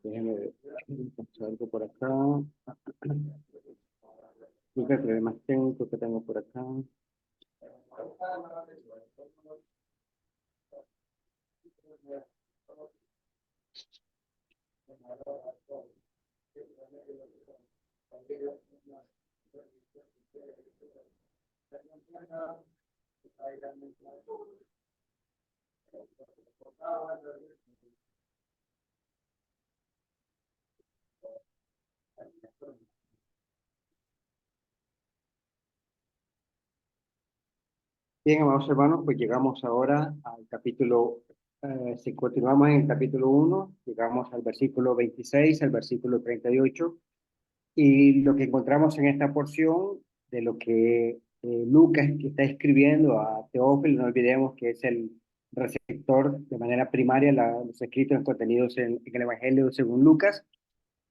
Déjenme ver algo por acá. Creo que el más técnico que tengo por acá. Bien, amados hermanos, pues llegamos ahora al capítulo, si continuamos en el capítulo 1, llegamos al versículo 26, al versículo 38, y lo que encontramos en esta porción de lo que Lucas que está escribiendo a Teófilo, no olvidemos que es el receptor de manera primaria los escritos contenidos en el Evangelio según Lucas,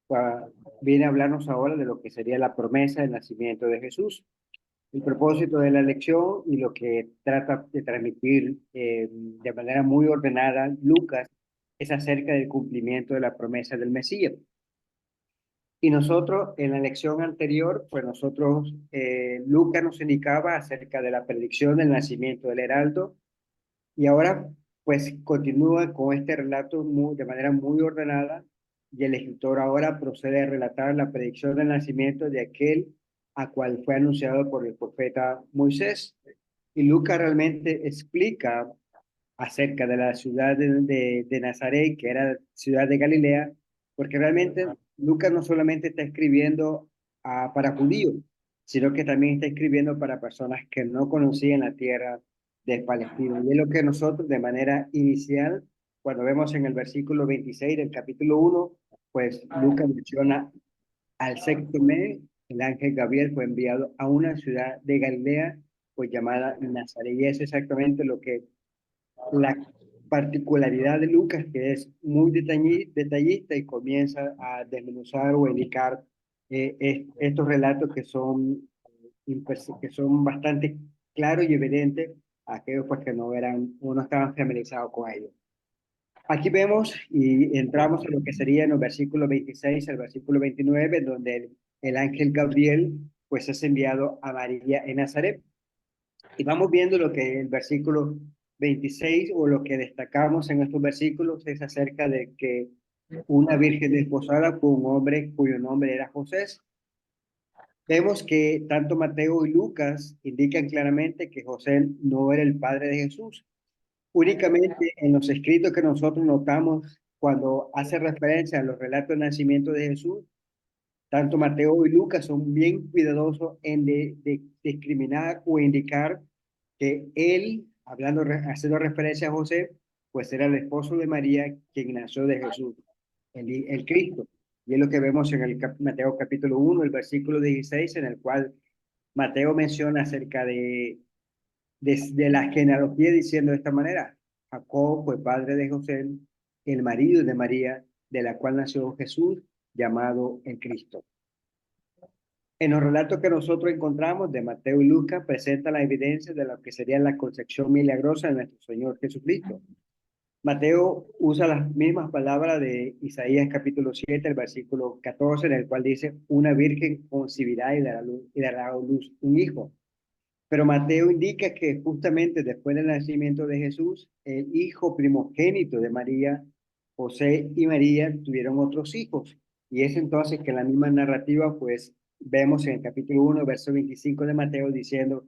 pa- viene a hablarnos ahora de lo que sería la promesa del nacimiento de Jesús. El propósito de la lección y lo que trata de transmitir de manera muy ordenada Lucas es acerca del cumplimiento de la promesa del Mesías. Y nosotros, en la lección anterior, pues nosotros, Lucas nos indicaba acerca de la predicción del nacimiento del heraldo, y ahora, pues continúa con este relato de manera muy ordenada, y el escritor ahora procede a relatar la predicción del nacimiento de aquel a cual fue anunciado por el profeta Moisés. Y Lucas realmente explica acerca de la ciudad de Nazaret, que era ciudad de Galilea, porque realmente Lucas no solamente está escribiendo para judíos, sino que también está escribiendo para personas que no conocían la tierra de Palestina. Y es lo que nosotros de manera inicial, cuando vemos en el versículo 26 del capítulo 1, pues Lucas menciona al sexto mes, el ángel Gabriel fue enviado a una ciudad de Galilea, pues llamada Nazaret. Y es exactamente lo que la particularidad de Lucas, que es muy detallista y comienza a desmenuzar o indicar estos relatos que son bastante claros y evidentes a aquellos pues, que no eran o no estaban familiarizados con ellos. Aquí vemos y entramos en lo que sería en los versículos 26 al versículo 29, donde el ángel Gabriel pues es enviado a María en Nazaret. Y vamos viendo lo que el versículo 26 o lo que destacamos en estos versículos es acerca de que una virgen desposada con un hombre cuyo nombre era José. Vemos que tanto Mateo y Lucas indican claramente que José no era el padre de Jesús. Únicamente en los escritos que nosotros notamos cuando hace referencia a los relatos del nacimiento de Jesús, tanto Mateo y Lucas son bien cuidadosos en de discriminar o indicar que él, haciendo referencia a José, pues era el esposo de María quien nació de Jesús, el Cristo. Y es lo que vemos en el Mateo capítulo 1, el versículo 16, en el cual Mateo menciona acerca de la genealogía diciendo de esta manera: Jacob fue padre de José, el marido de María, de la cual nació Jesús, llamado el Cristo. En los relatos que nosotros encontramos de Mateo y Lucas, presenta la evidencia de lo que sería la concepción milagrosa de nuestro Señor Jesucristo. Mateo usa las mismas palabras de Isaías capítulo 7, el versículo 14, en el cual dice: una virgen concebirá y dará a luz un hijo. Pero Mateo indica que justamente después del nacimiento de Jesús, el hijo primogénito de María, José y María, tuvieron otros hijos. Y es entonces que en la misma narrativa, pues vemos en el capítulo 1, verso 25 de Mateo, diciendo: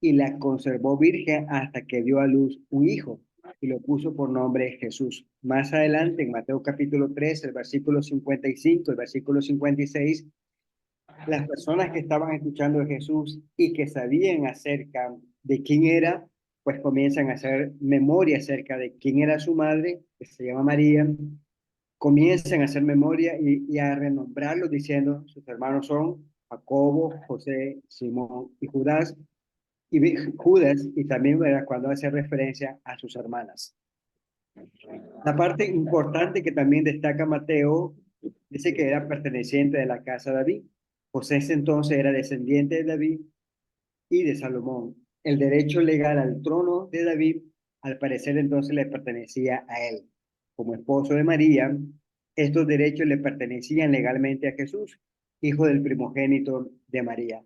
y la conservó virgen hasta que dio a luz un hijo, y lo puso por nombre Jesús. Más adelante, en Mateo capítulo 3, el versículo 55, el versículo 56, las personas que estaban escuchando a Jesús y que sabían acerca de quién era, pues comienzan a hacer memoria acerca de quién era su madre, que se llama María, comienzan a hacer memoria y a renombrarlo diciendo: sus hermanos son Jacobo, José, Simón y Judas, Judas, y también ¿verdad? Cuando hace referencia a sus hermanas. La parte importante que también destaca Mateo dice que era perteneciente de la casa de David. José ese entonces era descendiente de David y de Salomón. el derecho legal al trono de David, al parecer entonces le pertenecía a él. Como esposo de María, estos derechos le pertenecían legalmente a Jesús, hijo del primogénito de María.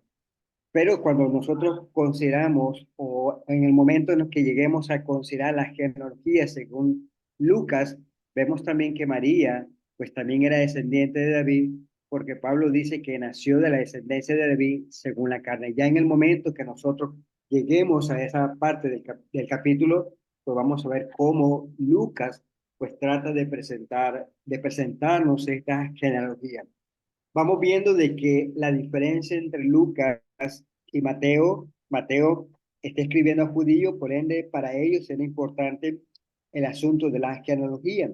Pero cuando nosotros consideramos, o en el momento en el que lleguemos a considerar la genealogía según Lucas, vemos también que María, pues también era descendiente de David, porque Pablo dice que nació de la descendencia de David según la carne. Ya en el momento que nosotros lleguemos a esa parte del capítulo, pues vamos a ver cómo Lucas, pues trata de presentarnos esta genealogía. Vamos viendo de que la diferencia entre Lucas y Mateo está escribiendo a judíos, por ende para ellos era importante el asunto de la genealogía.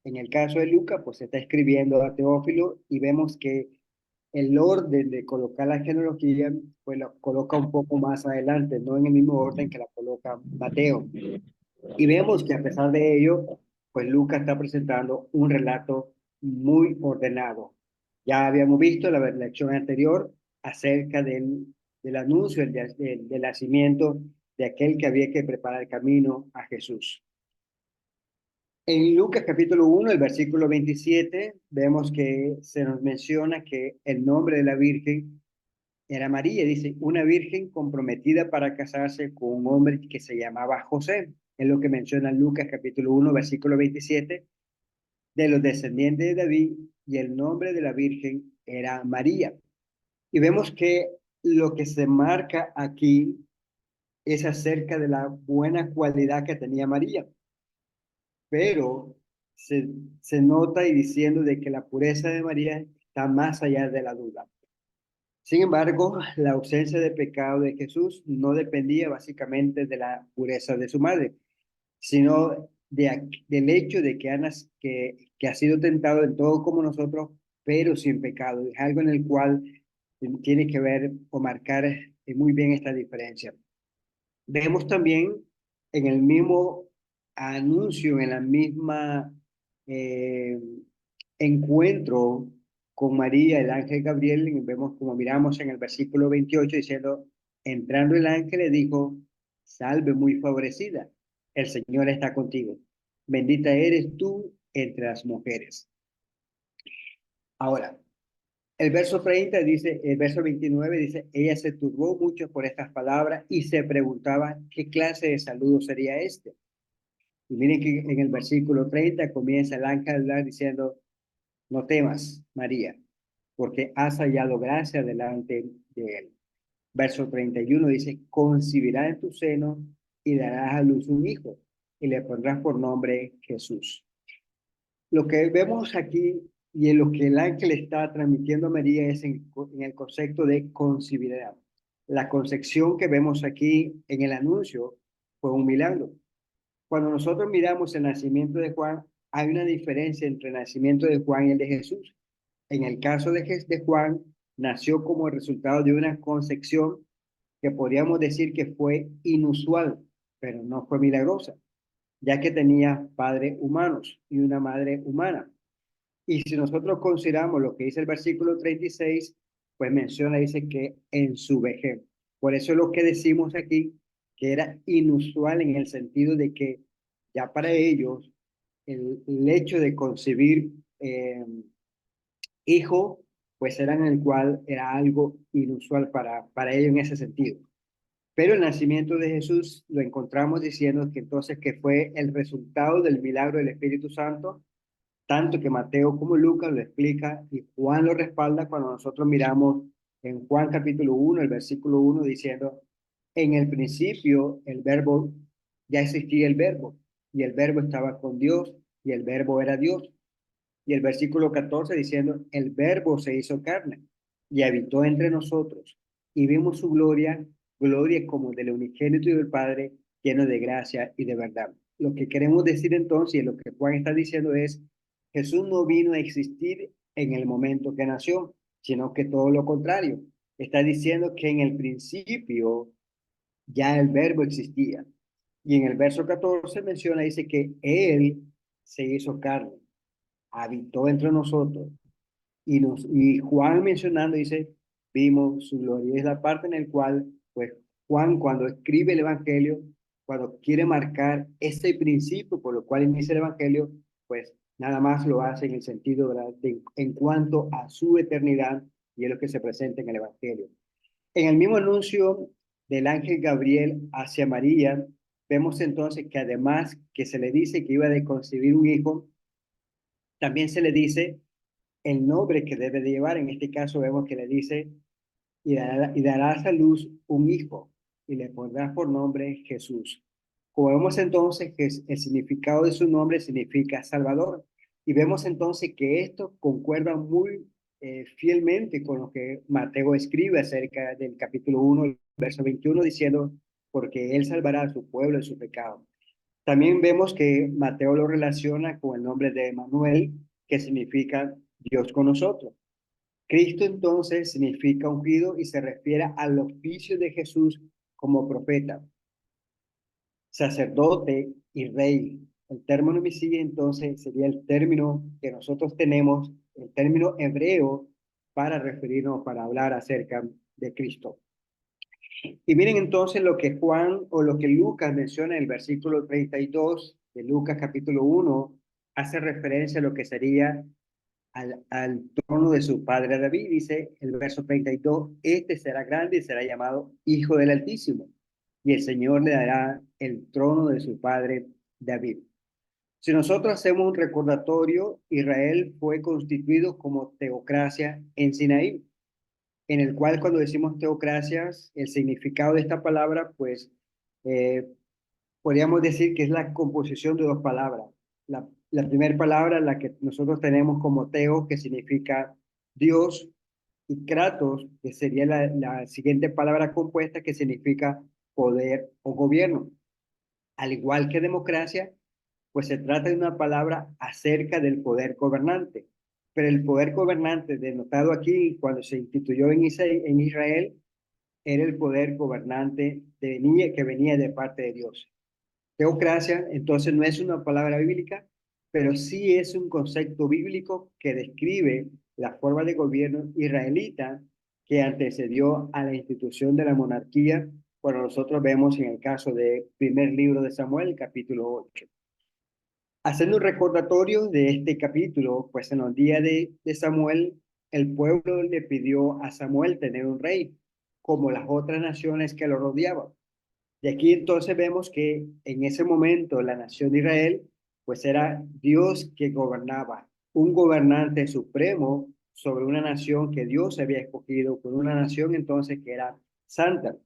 En el caso de Lucas, pues se está escribiendo a Teófilo y vemos que el orden de colocar la genealogía, pues lo coloca un poco más adelante, no en el mismo orden que la coloca Mateo. Y vemos que a pesar de ello, pues Lucas está presentando un relato muy ordenado. Ya habíamos visto la lección anterior acerca del anuncio del nacimiento de aquel que había que preparar el camino a Jesús. En Lucas capítulo 1, el versículo 27, vemos que se nos menciona que el nombre de la Virgen era María, dice, una virgen comprometida para casarse con un hombre que se llamaba José. Es lo que menciona Lucas capítulo 1, versículo 27, de los descendientes de David, y el nombre de la virgen era María. Y vemos que lo que se marca aquí es acerca de la buena cualidad que tenía María, pero se, se nota y diciendo de que la pureza de María está más allá de la duda. Sin embargo, la ausencia de pecado de Jesús no dependía básicamente de la pureza de su madre, sino del hecho de que ha sido tentado en todo como nosotros, pero sin pecado. Es algo en el cual tiene que ver o marcar muy bien esta diferencia. Vemos también en el mismo anuncio, en la misma eh, encuentro con María, el ángel Gabriel, y vemos como miramos en el versículo 28 diciendo, entrando el ángel le dijo, salve muy favorecida, el Señor está contigo, bendita eres tú entre las mujeres. Ahora, el verso 29 dice, ella se turbó mucho por estas palabras y se preguntaba qué clase de saludo sería este. Y miren que en el versículo 30 comienza el ángel a hablar diciendo, no temas, María, porque has hallado gracia delante de él. Verso 31 dice, concebirá en tu seno y darás a luz un hijo y le pondrás por nombre Jesús. Lo que vemos aquí y en lo que el ángel está transmitiendo a María es en el concepto de concebirá. La concepción que vemos aquí en el anuncio fue un milagro. Cuando nosotros miramos el nacimiento de Juan, hay una diferencia entre el nacimiento de Juan y el de Jesús. En el caso de Juan, nació como el resultado de una concepción que podríamos decir que fue inusual, pero no fue milagrosa, ya que tenía padres humanos y una madre humana. Y si nosotros consideramos lo que dice el versículo 36, pues menciona, dice que en su vejez. Por eso es lo que decimos aquí, que era inusual en el sentido de que ya para ellos el hecho de concebir hijo, pues era en el cual era algo inusual para ellos en ese sentido. Pero el nacimiento de Jesús lo encontramos diciendo que entonces que fue el resultado del milagro del Espíritu Santo, tanto que Mateo como Lucas lo explica y Juan lo respalda cuando nosotros miramos en Juan capítulo 1, el versículo 1, diciendo, en el principio el verbo, ya existía el verbo, y el verbo estaba con Dios, y el verbo era Dios. Y el versículo 14 diciendo, el verbo se hizo carne y habitó entre nosotros, y vimos su gloria, gloria como del unigénito y del Padre, lleno de gracia y de verdad. Lo que queremos decir entonces, y lo que Juan está diciendo es, Jesús no vino a existir en el momento que nació, sino que todo lo contrario. Está diciendo que en el principio ya el verbo existía. Y en el verso 14 menciona, dice que Él se hizo carne, habitó entre nosotros. Y Juan mencionando dice, vimos su gloria. Y es la parte en la cual, pues, Juan, cuando escribe el Evangelio, cuando quiere marcar este principio por lo cual inicia el Evangelio, pues nada más lo hace en el sentido, ¿verdad?, en cuanto a su eternidad, y es lo que se presenta en el Evangelio. En el mismo anuncio del ángel Gabriel hacia María, vemos entonces que además que se le dice que iba a concebir un hijo, también se le dice el nombre que debe de llevar. En este caso vemos que le dice, y darás a luz un hijo, y le pondrás por nombre Jesús. Como vemos entonces que el significado de su nombre significa Salvador. Y vemos entonces que esto concuerda muy fielmente con lo que Mateo escribe acerca del capítulo 1, verso 21, diciendo, porque él salvará a su pueblo de su pecado. También vemos que Mateo lo relaciona con el nombre de Emmanuel, que significa Dios con nosotros. Cristo entonces significa ungido y se refiere al oficio de Jesús como profeta, sacerdote y rey. El término Mesías entonces sería el término que nosotros tenemos, el término hebreo para referirnos, para hablar acerca de Cristo. Y miren entonces lo que Juan o lo que Lucas menciona en el versículo 32 de Lucas capítulo 1, hace referencia a lo que sería al trono de su padre David. Dice el verso 32, este será grande y será llamado Hijo del Altísimo, y el Señor le dará el trono de su padre David. Si nosotros hacemos un recordatorio, Israel fue constituido como teocracia en Sinaí, en el cual cuando decimos teocracias, el significado de esta palabra, pues eh, podríamos decir que es la composición de dos palabras. La primera palabra, la que nosotros tenemos como teo, que significa Dios, y kratos, que sería la siguiente palabra compuesta, que significa poder o gobierno. Al igual que democracia, pues se trata de una palabra acerca del poder gobernante. Pero el poder gobernante denotado aquí cuando se instituyó en Israel era el poder gobernante que venía de parte de Dios. Teocracia, entonces, no es una palabra bíblica, pero sí es un concepto bíblico que describe la forma de gobierno israelita que antecedió a la institución de la monarquía, cuando nosotros vemos en el caso del primer libro de Samuel, capítulo 8. Haciendo un recordatorio de este capítulo, pues en los días de Samuel, el pueblo le pidió a Samuel tener un rey, como las otras naciones que lo rodeaban. Y aquí entonces vemos que en ese momento la nación de Israel, pues era Dios que gobernaba, un gobernante supremo sobre una nación que Dios había escogido, con una nación entonces que era santa.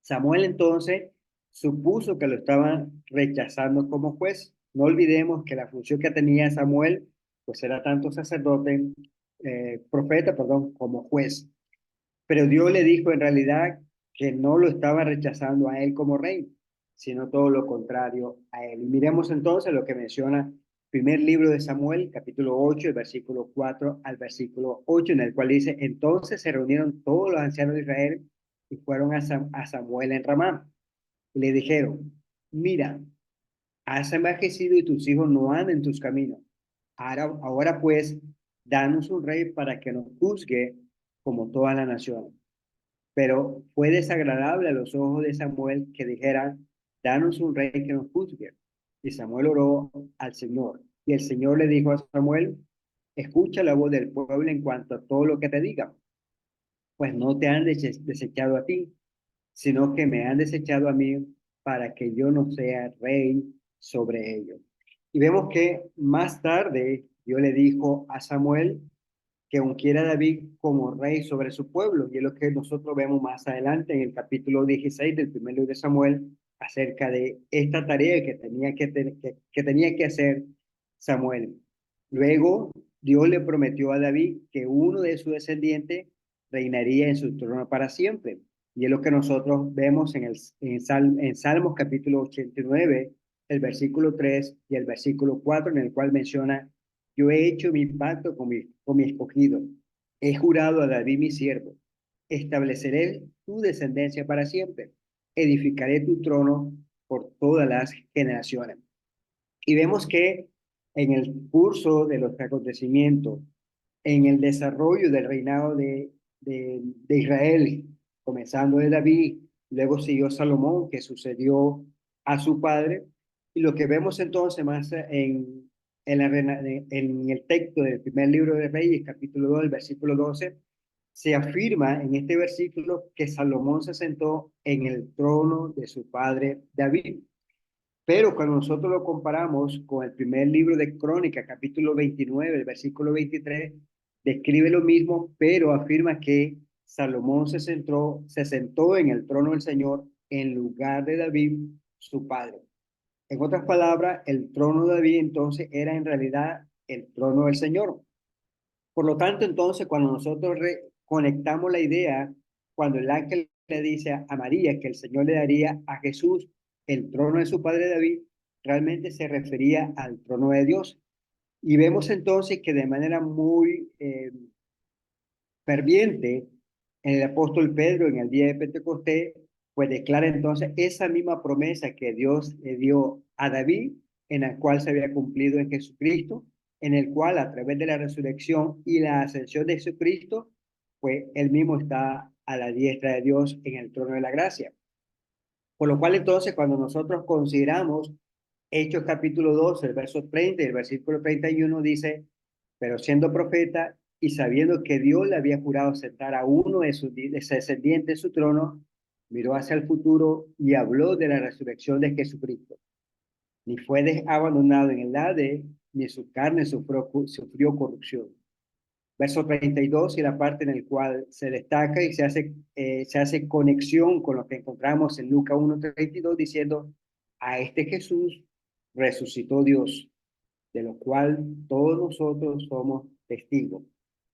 Samuel entonces supuso que lo estaban rechazando como juez. No olvidemos que la función que tenía Samuel, pues era tanto sacerdote, profeta, perdón, como juez. Pero Dios le dijo en realidad que no lo estaba rechazando a él como rey, sino todo lo contrario a él. Y miremos entonces lo que menciona primer libro de Samuel, capítulo 8, el versículo 4 al versículo 8, en el cual dice, entonces se reunieron todos los ancianos de Israel y fueron a Samuel en Ramá. Y le dijeron, mira, has envejecido y tus hijos no andan en tus caminos. Ahora pues, danos un rey para que nos juzgue como toda la nación. Pero fue desagradable a los ojos de Samuel que dijeran, danos un rey que nos juzgue. Y Samuel oró al Señor. Y el Señor le dijo a Samuel, escucha la voz del pueblo en cuanto a todo lo que te diga, pues no te han desechado a ti, sino que me han desechado a mí para que yo no sea rey sobre ellos. Y vemos que más tarde Dios le dijo a Samuel que ungiera a David como rey sobre su pueblo. Y es lo que nosotros vemos más adelante en el capítulo 16 del primer libro de Samuel, acerca de esta tarea que tenía que hacer Samuel. Luego, Dios le prometió a David que uno de sus descendientes reinaría en su trono para siempre. Y es lo que nosotros vemos en Salmos capítulo 89, el versículo 3 y el versículo 4, en el cual menciona, yo he hecho mi pacto con mi escogido. He jurado a David mi siervo. Estableceré tu descendencia para siempre. Edificaré tu trono por todas las generaciones. Y vemos que en el curso de los acontecimientos, en el desarrollo del reinado de Israel, comenzando de David luego siguió Salomón, que sucedió a su padre, y lo que vemos entonces más en el texto del primer libro de Reyes, capítulo 2, el versículo 12, se afirma en este versículo que Salomón se sentó en el trono de su padre David. Pero cuando nosotros lo comparamos con el primer libro de Crónicas, capítulo 29, el versículo 23, describe lo mismo, pero afirma que Salomón se sentó en el trono del Señor en lugar de David, su padre. En otras palabras, el trono de David entonces era en realidad el trono del Señor. Por lo tanto, entonces, cuando nosotros conectamos la idea, cuando el ángel le dice a María que el Señor le daría a Jesús el trono de su padre David, realmente se refería al trono de Dios. Y vemos entonces que de manera muy ferviente, el apóstol Pedro en el día de Pentecostés, pues declara entonces esa misma promesa que Dios le dio a David, en la cual se había cumplido en Jesucristo, en el cual a través de la resurrección y la ascensión de Jesucristo, pues él mismo está a la diestra de Dios en el trono de la gracia. Por lo cual entonces cuando nosotros consideramos Hechos capítulo 12, el verso 30 y el versículo 31 dice, pero siendo profeta y sabiendo que Dios le había jurado sentar a uno de sus descendientes en su trono, miró hacia el futuro y habló de la resurrección de Jesucristo. Ni fue abandonado en el Hades, ni su carne sufrió corrupción. Verso 32 y la parte en la cual se destaca y se hace conexión con lo que encontramos en Lucas 1:32 diciendo, a este Jesús resucitó Dios, de lo cual todos nosotros somos testigos.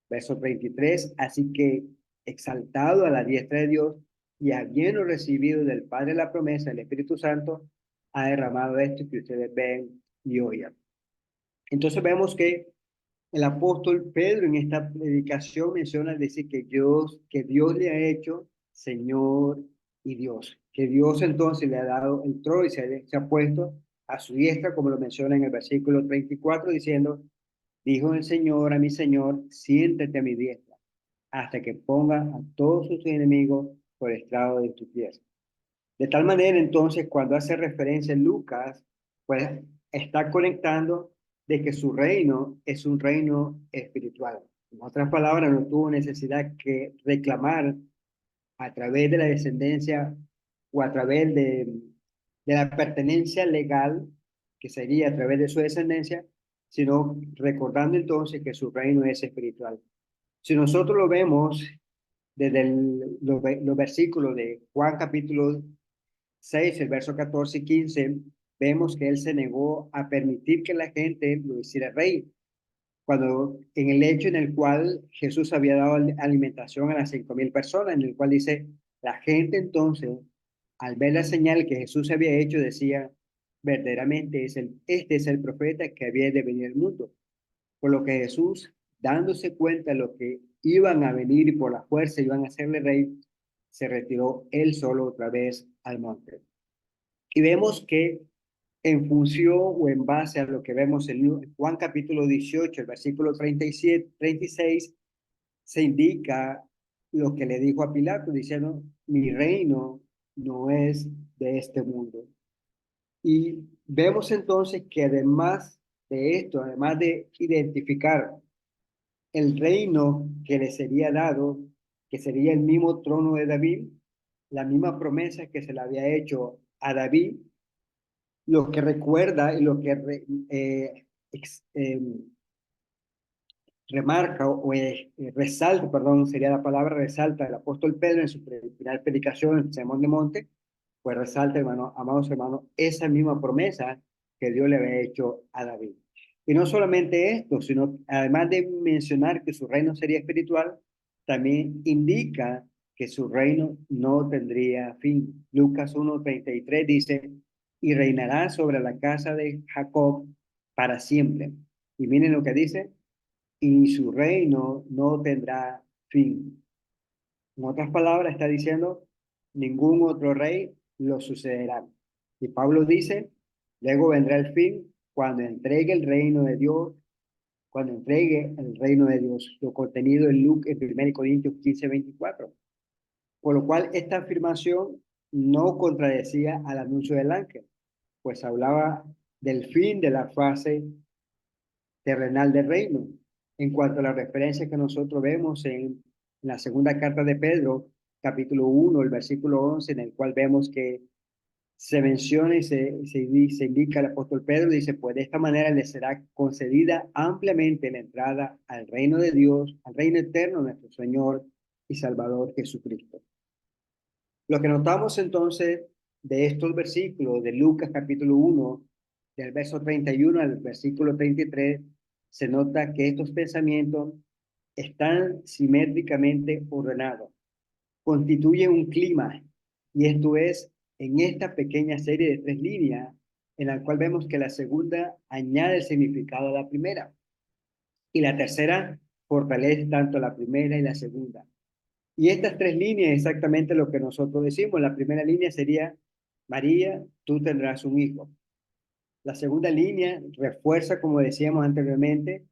Verso 33, así que exaltado a la diestra de Dios y habiendo recibido del Padre la promesa del Espíritu Santo, ha derramado esto que ustedes ven y oyen. Entonces vemos que el apóstol Pedro en esta predicación menciona decir que Dios le ha hecho Señor y Dios, que Dios entonces le ha dado el trono y se ha puesto a su diestra, como lo menciona en el versículo 34, diciendo, dijo el Señor a mi Señor, siéntate a mi diestra, hasta que ponga a todos sus enemigos por estrado de tus pies. De tal manera, entonces, cuando hace referencia en Lucas, pues está conectando de que su reino es un reino espiritual. En otras palabras, no tuvo necesidad que reclamar a través de la descendencia o a través de la pertenencia legal, que sería a través de su descendencia, sino recordando entonces que su reino es espiritual. Si nosotros lo vemos desde los versículos de Juan capítulo 6, el verso 14 y 15, vemos que él se negó a permitir que la gente lo hiciera rey, cuando en el hecho en el cual Jesús había dado alimentación a las 5,000 personas, en el cual dice, la gente entonces, al ver la señal que Jesús había hecho, decía, verdaderamente este es el profeta que había de venir al mundo. Por lo que Jesús, dándose cuenta de lo que iban a venir y por la fuerza iban a hacerle rey, se retiró él solo otra vez al monte. Y vemos que en función o en base a lo que vemos en Juan capítulo 18, el versículo 37, 36, se indica lo que le dijo a Pilato, diciendo, mi reino no es de este mundo. Y vemos entonces que además de esto, además de identificar el reino que le sería dado, que sería el mismo trono de David, la misma promesa que se le había hecho a David, lo que recuerda y lo que remarca resalta, perdón, sería la palabra resalta el apóstol Pedro en su final predicación en el Sermón de Monte, pues resalta, hermano, amados hermanos, esa misma promesa que Dios le había hecho a David. Y no solamente esto, sino además de mencionar que su reino sería espiritual, también indica que su reino no tendría fin. Lucas 1:33 dice, y reinará sobre la casa de Jacob para siempre. Y miren lo que dice, y su reino no tendrá fin. En otras palabras, está diciendo, ningún otro rey lo sucederá. Y Pablo dice, luego vendrá el fin cuando entregue el reino de Dios, cuando entregue el reino de Dios, lo contenido en Luke, en 1 Corintios 15:24. Por lo cual, esta afirmación no contradecía al anuncio del ángel, pues hablaba del fin de la fase terrenal del reino. En cuanto a la referencia que nosotros vemos en la segunda carta de Pedro, capítulo 1, el versículo 11, en el cual vemos que se menciona y se indica el apóstol Pedro, dice, pues de esta manera le será concedida ampliamente la entrada al reino de Dios, al reino eterno de nuestro Señor y Salvador Jesucristo. Lo que notamos entonces de estos versículos de Lucas capítulo 1, del verso 31 al versículo 33, se nota que estos pensamientos están simétricamente ordenados, constituyen un clima, y esto es en esta pequeña serie de tres líneas, en la cual vemos que la segunda añade el significado a la primera, y la tercera fortalece tanto la primera y la segunda. Y estas tres líneas es exactamente lo que nosotros decimos. La primera línea sería, María, tú tendrás un hijo. La segunda línea refuerza, como decíamos anteriormente,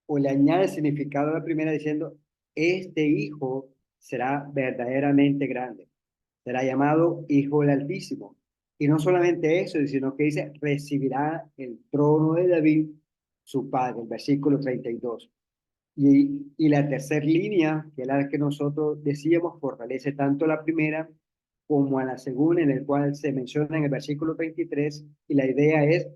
o le añade significado a la primera diciendo, este hijo será verdaderamente grande. Será llamado Hijo del Altísimo. Y no solamente eso, sino que dice, recibirá el trono de David, su padre, el versículo 32. Y la tercera línea, que es la que nosotros decíamos, fortalece tanto la primera como a la segunda, en el cual se menciona en el versículo 33, y la idea es,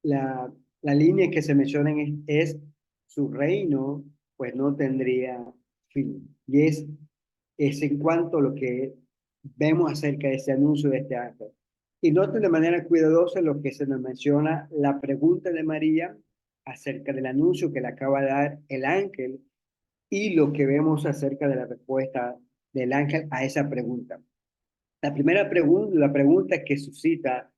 la línea que se menciona es su reino, pues no tendría fin. Y es en cuanto a lo que vemos acerca de este anuncio de este ángel. Y noten de manera cuidadosa lo que se nos menciona, la pregunta de María acerca del anuncio que le acaba de dar el ángel y lo que vemos acerca de la respuesta del ángel a esa pregunta. La primera pregunta, la pregunta que suscita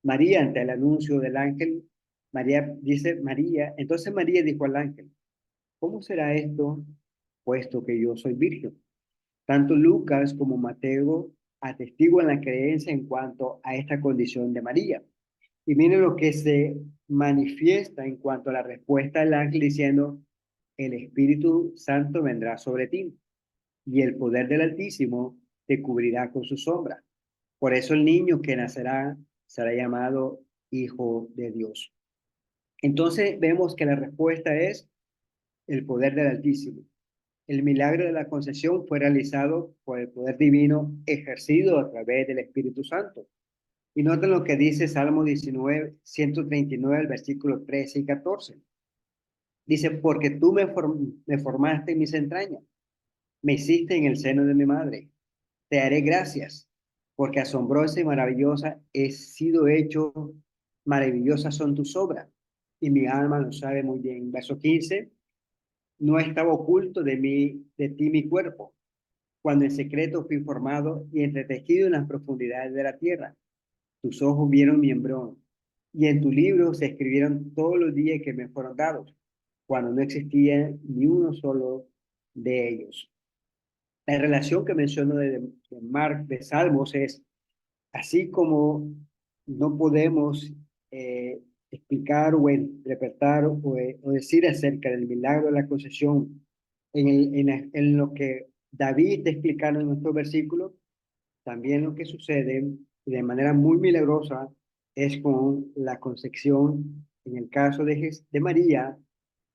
María ante el anuncio del ángel, María dice, María, entonces María dijo al ángel, ¿cómo será esto, puesto que yo soy virgen? Tanto Lucas como Mateo atestiguan la creencia en cuanto a esta condición de María. Y miren lo que se manifiesta en cuanto a la respuesta del ángel diciendo, el Espíritu Santo vendrá sobre ti y el poder del Altísimo te cubrirá con su sombra. Por eso el niño que nacerá será llamado Hijo de Dios. Entonces vemos que la respuesta es el poder del Altísimo. El milagro de la concepción fue realizado por el poder divino ejercido a través del Espíritu Santo. Y noten lo que dice Salmo 19, 139, el versículo 13 y 14. Dice, porque tú me formaste en mis entrañas, me hiciste en el seno de mi madre. Te haré gracias, porque asombrosa y maravillosa he sido hecho, maravillosas son tus obras, y mi alma lo sabe muy bien. Verso 15, no estaba oculto de ti mi cuerpo, cuando en secreto fui formado y entretejido en las profundidades de la tierra. Tus ojos vieron mi embrión, y en tu libro se escribieron todos los días que me fueron dados, cuando no existía ni uno solo de ellos. La relación que menciono de Salmos es, así como no podemos explicar o interpretar o decir acerca del milagro de la concesión en lo que David está explicando en nuestro versículo, también lo que sucede de manera muy milagrosa es con la concepción, en el caso de María,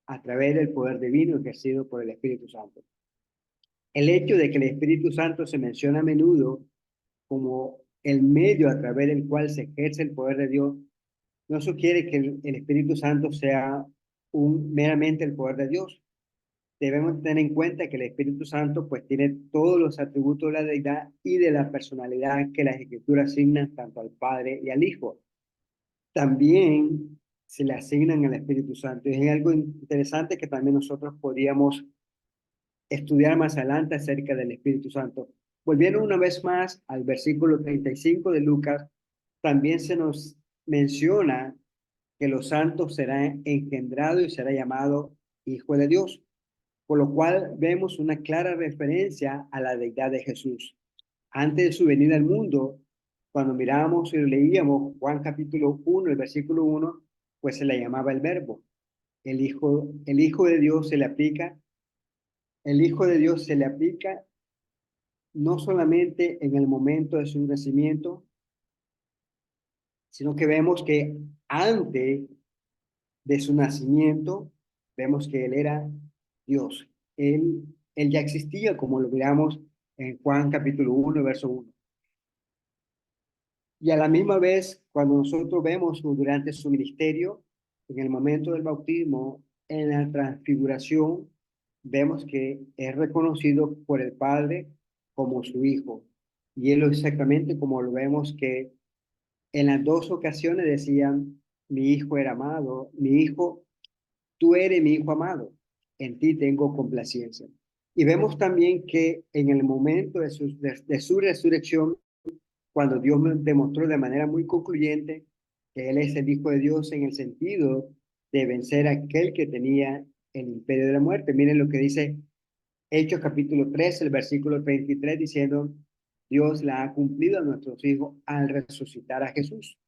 a través del poder divino ejercido por el Espíritu Santo. El hecho de que el Espíritu Santo se menciona a menudo como el medio a través del cual se ejerce el poder de Dios, no sugiere que el Espíritu Santo sea meramente el poder de Dios. Debemos tener en cuenta que el Espíritu Santo pues tiene todos los atributos de la deidad y de la personalidad que las Escrituras asignan tanto al Padre y al Hijo. También se le asignan al Espíritu Santo. Y es algo interesante que también nosotros podríamos estudiar más adelante acerca del Espíritu Santo. Volviendo una vez más al versículo 35 de Lucas, también se nos menciona que los santos serán engendrados y será llamado Hijo de Dios, por lo cual vemos una clara referencia a la deidad de Jesús. Antes de su venida al mundo, cuando mirábamos y leíamos Juan capítulo 1, el versículo 1, pues se le llamaba el Verbo. El Hijo de Dios se le aplica, el Hijo de Dios se le aplica no solamente en el momento de su nacimiento, sino que vemos que antes de su nacimiento, vemos que él era Dios. Él ya existía, como lo veamos en Juan capítulo 1, verso 1. Y a la misma vez, cuando nosotros vemos durante su ministerio, en el momento del bautismo, en la transfiguración, vemos que es reconocido por el Padre como su Hijo. Y él exactamente como lo vemos que en las dos ocasiones decían, mi hijo era amado, mi hijo, tú eres mi hijo amado, en ti tengo complacencia. Y vemos también que en el momento de su resurrección, cuando Dios me demostró de manera muy concluyente que Él es el Hijo de Dios en el sentido de vencer a aquel que tenía el imperio de la muerte. Miren lo que dice Hechos capítulo 3, el versículo 33, diciendo, Dios la ha cumplido a nuestros hijos al resucitar a Jesús.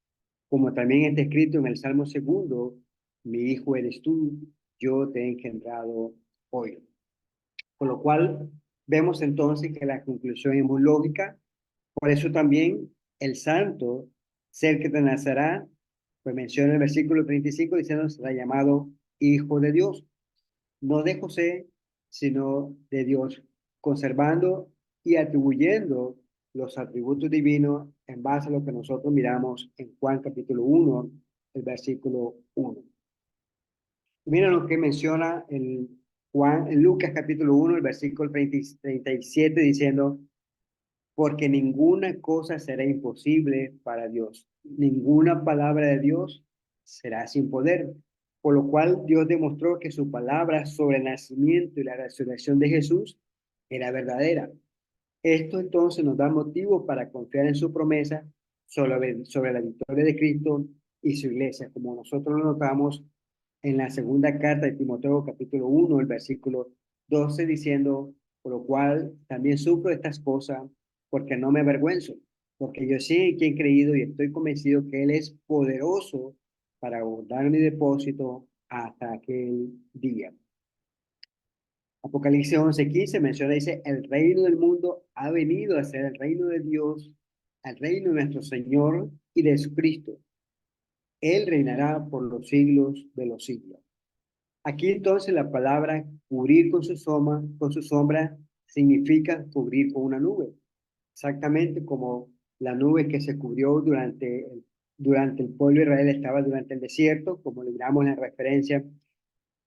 Como también está escrito en el Salmo segundo, mi hijo eres tú, yo te he engendrado hoy. Con lo cual, vemos entonces que la conclusión es muy lógica. Por eso también el santo, ser que te nacerá, pues menciona el versículo 35 diciendo, será llamado Hijo de Dios, no de José, sino de Dios, conservando y atribuyendo los atributos divinos en base a lo que nosotros miramos en Juan capítulo 1, el versículo 1. Mira lo que menciona en Lucas capítulo 1, el versículo 37, diciendo, porque ninguna cosa será imposible para Dios. Ninguna palabra de Dios será sin poder. Por lo cual Dios demostró que su palabra sobre el nacimiento y la resurrección de Jesús era verdadera. Esto entonces nos da motivo para confiar en su promesa sobre la victoria de Cristo y su iglesia, como nosotros lo notamos en la segunda carta de Timoteo capítulo 1, el versículo 12, diciendo, por lo cual también sufro estas cosas, porque no me avergüenzo, porque yo sé en quién he creído y estoy convencido que Él es poderoso para guardar mi depósito hasta aquel día. Apocalipsis 11:15 menciona, dice, el reino del mundo ha venido a ser el reino de Dios, el reino de nuestro Señor y de Jesucristo. Él reinará por los siglos de los siglos. Aquí entonces la palabra cubrir con su sombra significa cubrir con una nube, exactamente como la nube que se cubrió durante el pueblo de Israel estaba durante el desierto, como le damos en la referencia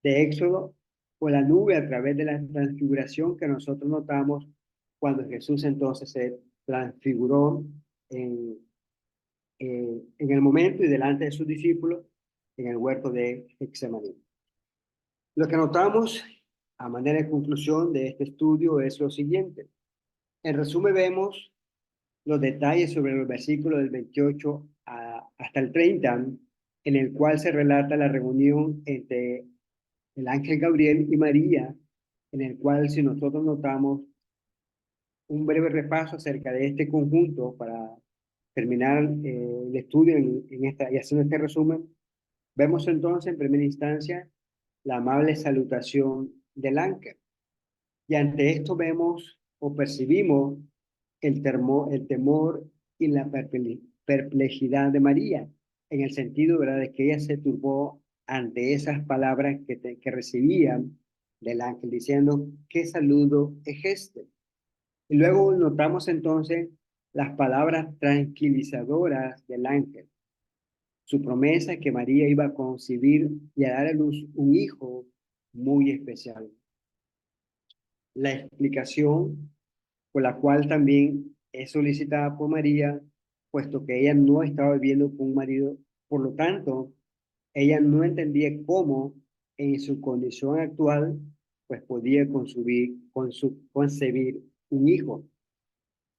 de Éxodo, o la nube a través de la transfiguración que nosotros notamos cuando Jesús entonces se transfiguró en, en el momento y delante de sus discípulos en el huerto de Getsemaní. Lo que notamos a manera de conclusión de este estudio es lo siguiente. En resumen, vemos los detalles sobre los versículos del 28 hasta el 30, en el cual se relata la reunión entre el ángel Gabriel y María, en el cual si nosotros notamos un breve repaso acerca de este conjunto para terminar el estudio en esta, y haciendo este resumen, vemos entonces en primera instancia la amable salutación del ángel. Y ante esto vemos o percibimos el temor y la perplejidad de María, en el sentido, ¿verdad?, de que ella se turbó ante esas palabras que recibían del ángel, diciendo, ¿qué saludo es este? Y luego notamos entonces las palabras tranquilizadoras del ángel, su promesa que María iba a concebir y a dar a luz un hijo muy especial. La explicación por la cual también es solicitada por María, puesto que ella no estaba viviendo con un marido, por lo tanto, ella no entendía cómo en su condición actual, pues podía concebir un hijo.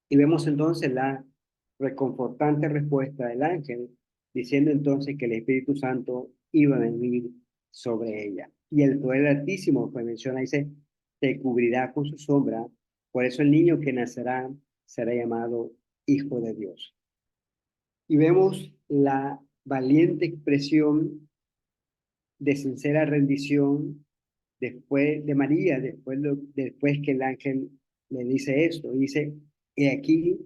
Y vemos entonces la reconfortante respuesta del ángel, diciendo entonces que el Espíritu Santo iba a venir sobre ella. Y el poder altísimo, pues menciona, dice, te cubrirá con su sombra, por eso el niño que nacerá será llamado Hijo de Dios. Y vemos la valiente expresión de sincera rendición después de María, después que el ángel le dice esto. Dice, He aquí,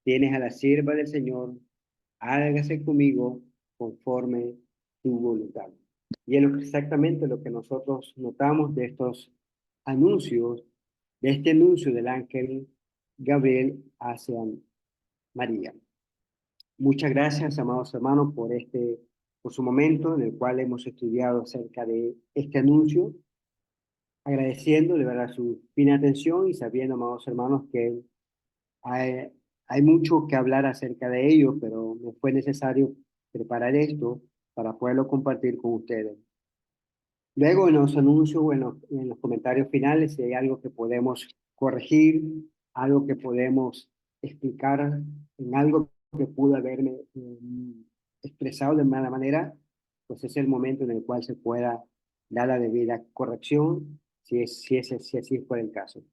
tienes a la sierva del Señor, hágase conmigo conforme tu voluntad. Y es exactamente lo que nosotros notamos de estos anuncios, de este anuncio del ángel Gabriel hacia María. Muchas gracias, amados hermanos, por su momento en el cual hemos estudiado acerca de este anuncio, agradeciendo de verdad su fina atención y sabiendo, amados hermanos, que hay, hay mucho que hablar acerca de ello, pero me fue necesario preparar esto para poderlo compartir con ustedes. Luego en los anuncios o en los comentarios finales, si hay algo que podemos corregir, algo que podemos explicar, en algo que pudo haberme expresado de mala manera, pues es el momento en el cual se pueda dar la debida corrección, si así es por el caso.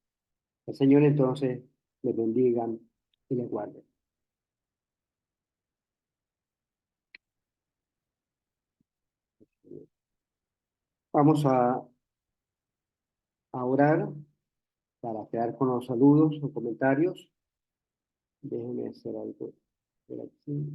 El Señor entonces les bendiga y les guarde. Vamos a orar para quedar con los saludos o comentarios. Déjenme hacer algo por aquí.